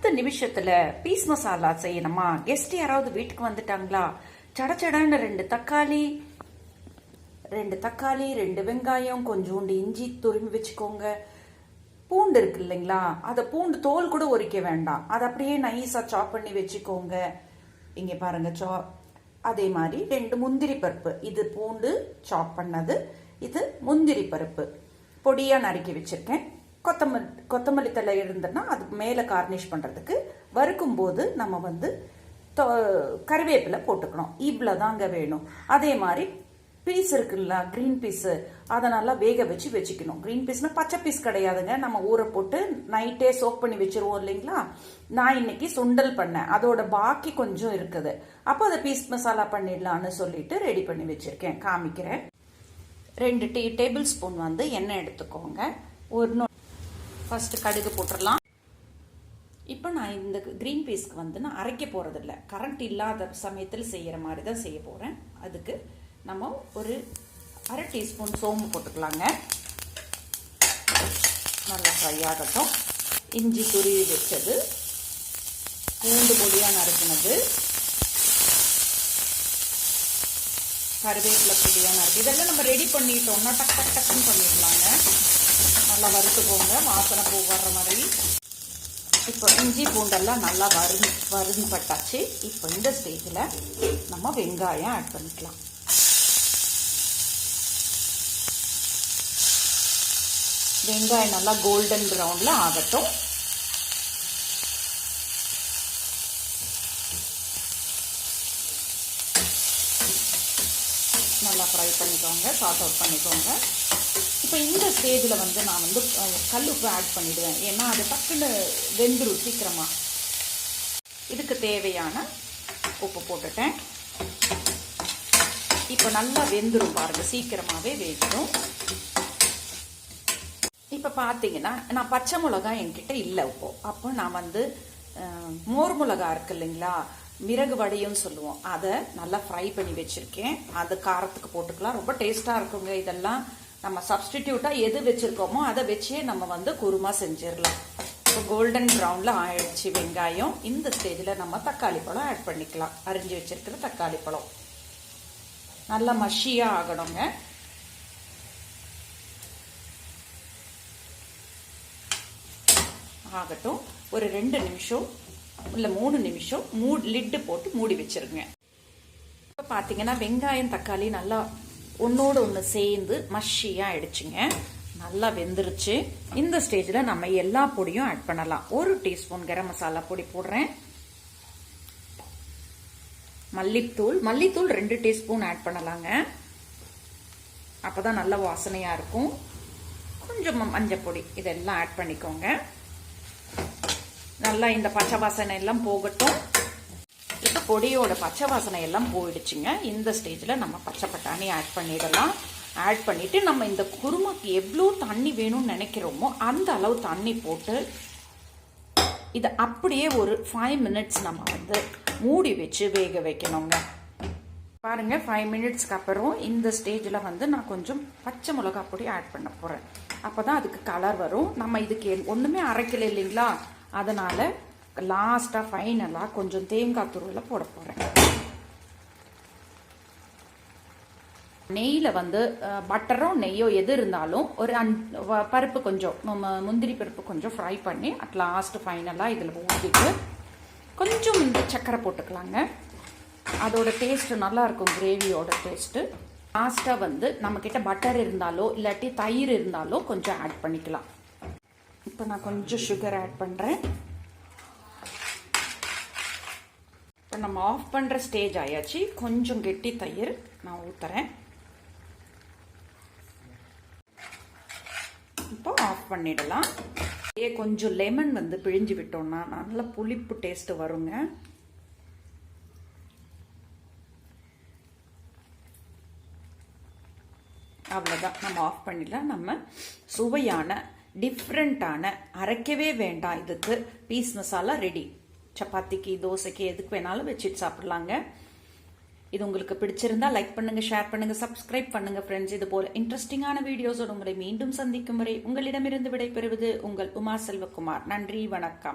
10 நிமிஷத்துல பீஸ் மசாலா செய்யணுமா? கெஸ்ட் யாராவது வீட்டுக்கு வந்துட்டாங்களா? சடச்சடன்னு 2 தக்காளி 2 வெங்காயம், கொஞ்சோண்டு இஞ்சி துரும்பி வச்சுக்கோங்க. பூண்டு இருக்கு இல்லைங்களா, அதை பூண்டு தோல் கூட உரிக்க வேண்டாம், அதை அப்படியே நைஸா சாப் பண்ணி வச்சுக்கோங்க. இங்க பாருங்க, அதே மாதிரி 2 முந்திரி பருப்பு, இது பூண்டு சாப் பண்ணது, இது முந்திரி பருப்பு பொடியா நறுக்கி வச்சிருக்கேன். கொத்தமல்லி தழை இருந்ததுன்னா அது மேலே கார்னிஷ் பண்ணுறதுக்கு வறுக்கும் போது நம்ம கறிவேப்பிலை போட்டுக்கணும். இவ்வளோதாங்க வேணும். அதே மாதிரி பீஸ் இருக்குல்ல, கிரீன் பீஸு, அதை நல்லா வேக வச்சு வச்சுக்கணும். கிரீன் பீஸ்னா பச்சை பீஸ் கிடையாதுங்க, நம்ம ஊற போட்டு நைட்டே சோக் பண்ணி வச்சிருவோம் இல்லைங்களா. நான் இன்னைக்கு சுண்டல் பண்ணேன், அதோட பாக்கி கொஞ்சம் இருக்குது. அப்போ அதை பீஸ் மசாலா பண்ணிடலான்னு சொல்லிட்டு ரெடி பண்ணி வச்சிருக்கேன், காமிக்கிறேன். 2 டேபிள் ஸ்பூன் எண்ணெய் எடுத்துக்கோங்க. ஃபர்ஸ்ட் கடுகு போட்டுடலாம். இப்போ நான் இந்த கிரீன் பீஸ்க்கு நான் அரைக்க போறதில்ல, கரண்ட் இல்லாத சமயத்தில் செய்யற மாதிரி தான் செய்ய போறேன். அதுக்கு நம்ம ஒரு 1/2 டீஸ்பூன் சோம்பு போட்டுக்கலாங்க. நல்லா ஃப்ரை ஆகட்டும். இஞ்சி துருவி வச்சது, பூண்டு பொடியா நறுக்கினது, கருவேப்பிலை பொடியா நறுக்கு, இதெல்லாம் நம்ம ரெடி பண்ணிட்டோம்னா டக் டக் டக்குன்னு பண்ணிடலாங்க. நல்லா வறுத்துக்கோங்க, வாசனை பூ வர்ற மாதிரி. இப்போ இஞ்சி பூண்டெல்லாம் நல்லா வறுபட்டாச்சு. இப்போ இந்த ஸ்டேஜில் நம்ம வெங்காயம் ஆட் பண்ணிக்கலாம். வெங்காயம் நல்லா கோல்டன் ப்ரௌன்ல ஆகட்டும். நல்லா ஃப்ரை பண்ணிக்கோங்க, சாட் அவுட் பண்ணிக்கோங்க. இப்போ இந்த ஸ்டேஜில் நான் கல் உப்பு ஆட் பண்ணிடுவேன், ஏன்னா அது டக்குன்னு வெந்துடும் சீக்கிரமாக. இதுக்கு தேவையான உப்பு போட்டுட்டேன். இப்போ நல்லா வெந்துடும் பாருங்க, சீக்கிரமாகவே வேகணும். இப்போ பார்த்தீங்கன்னா நான் பச்சை மிளகாய் என்கிட்ட இல்லை இப்போ. அப்போ நான் மோர் மிளகா இருக்கு இல்லைங்களா, மிளகு வடையும் சொல்லுவோம், அதை நல்லா ஃப்ரை பண்ணி வச்சிருக்கேன். அது காரத்துக்கு போட்டுக்கலாம், ரொம்ப டேஸ்டா இருக்குங்க. இதெல்லாம் நம்ம சப்ஸ்டிடியூட்டா எது வச்சிருக்கோமோ அதை வச்சே நம்ம குருமா செஞ்சிடலாம். இப்போ கோல்டன் ப்ரௌன்ல ஆயிடுச்சு வெங்காயம். இந்த ஸ்டேஜில் நம்ம தக்காளி பழம் ஆட் பண்ணிக்கலாம். அரிஞ்சு வச்சிருக்கிற தக்காளி பழம் நல்லா மஷியா ஆகணுங்க. ஆகட்டும். ஒரு 2 நிமிஷம் இல்ல 3 நிமிஷம் லிட்டு போட்டு மூடி வச்சிருங்க. இப்போ பார்த்தீங்கன்னா வெங்காயம் தக்காளி நல்லா ஒன்னோடு ஒன்று சேர்ந்து மஷியா ஆயிடுச்சுங்க, நல்லா வெந்துருச்சு. இந்த ஸ்டேஜில் நம்ம எல்லா பொடியும் ஆட் பண்ணலாம். 1 டீஸ்பூன் கரம் மசாலா பொடி போடுறேன். மல்லித்தூள் 2 டீஸ்பூன் ஆட் பண்ணலாங்க, அப்பதான் நல்ல வாசனையா இருக்கும். கொஞ்சம் மஞ்சள் பொடி, இதெல்லாம் ஆட் பண்ணிக்கோங்க. நல்லா இந்த பச்சை வாசனை எல்லாம் போகட்டும். இப்போ பொடியோட பச்சை வாசனை எல்லாம் போயிடுச்சுங்க. இந்த ஸ்டேஜில் நம்ம பச்சை பட்டாணி ஆட் பண்ணிடலாம். ஆட் பண்ணிட்டு நம்ம இந்த குருமாக்கு எவ்வளோ தண்ணி வேணும்னு நினைக்கிறோமோ அந்த அளவு தண்ணி போட்டு இதை அப்படியே ஒரு 5 மினிட்ஸ் நம்ம மூடி வச்சு வேக வைக்கணுங்க. பாருங்க, 5 மினிட்ஸ்க்கு அப்புறம் இந்த ஸ்டேஜில் நான் கொஞ்சம் பச்சை மிளகா பொடி ஆட் பண்ண போறேன். அப்பதான் அதுக்கு கலர் வரும். நம்ம இதுக்கு ஒண்ணுமே அரைக்கல இல்லைங்களா, அதனால லாஸ்டா ஃபைனலா கொஞ்சம் தேங்காய் துருவல போட போறேன். நெய்யில பட்டரோ நெய்யோ எது இருந்தாலும் ஒரு பருப்பு கொஞ்சம் முந்திரி பருப்பு கொஞ்சம் ஃப்ரை பண்ணி அட் லாஸ்ட் ஃபைனலா இதுல ஊற்றிட்டு கொஞ்சம் சக்கரை போட்டுக்கலாங்க. அதோட டேஸ்ட் நல்லா இருக்கும், கிரேவியோட டேஸ்ட். லாஸ்டா நம்ம கிட்ட பட்டர் இருந்தாலோ இல்லாட்டி தயிர் இருந்தாலோ கொஞ்சம் ஆட் பண்ணிக்கலாம். இப்போ நான் கொஞ்சம் சுகர் ஆட் பண்றேன். இப்போ நம்ம ஆஃப் பண்ற ஸ்டேஜ் ஆயாச்சு. கொஞ்சம் கெட்டி தயிர் நான் ஊத்துறேன். இப்போ ஆஃப் பண்ணிடலாம். கொஞ்சம் லெமன் பிழிஞ்சு விட்டோம்னா நல்ல புளிப்பு டேஸ்ட் வருங்க. அவ்வளோதான், நம்ம ஆஃப் பண்ணிடலாம். நம்ம சுவையான டிஃப்ரெண்டான அரைக்கவே வேண்டாம், இதுக்கு பீஸ் மசாலா ரெடி. சப்பாத்திக்கு தோசைக்கு எதுக்கு வேணாலும் வச்சுட்டு சாப்பிடலாங்க. இது உங்களுக்கு பிடிச்சிருந்தா லைக் பண்ணுங்க, ஷேர் பண்ணுங்க, சப்ஸ்கிரைப் பண்ணுங்க ஃப்ரெண்ட்ஸ். இது போல இன்ட்ரெஸ்டிங்கான வீடியோஸோடு உங்களை மீண்டும் சந்திக்கும் வரை உங்களிடமிருந்து விடைபெறுவது உங்கள் உமா செல்வகுமார். நன்றி, வணக்கம்.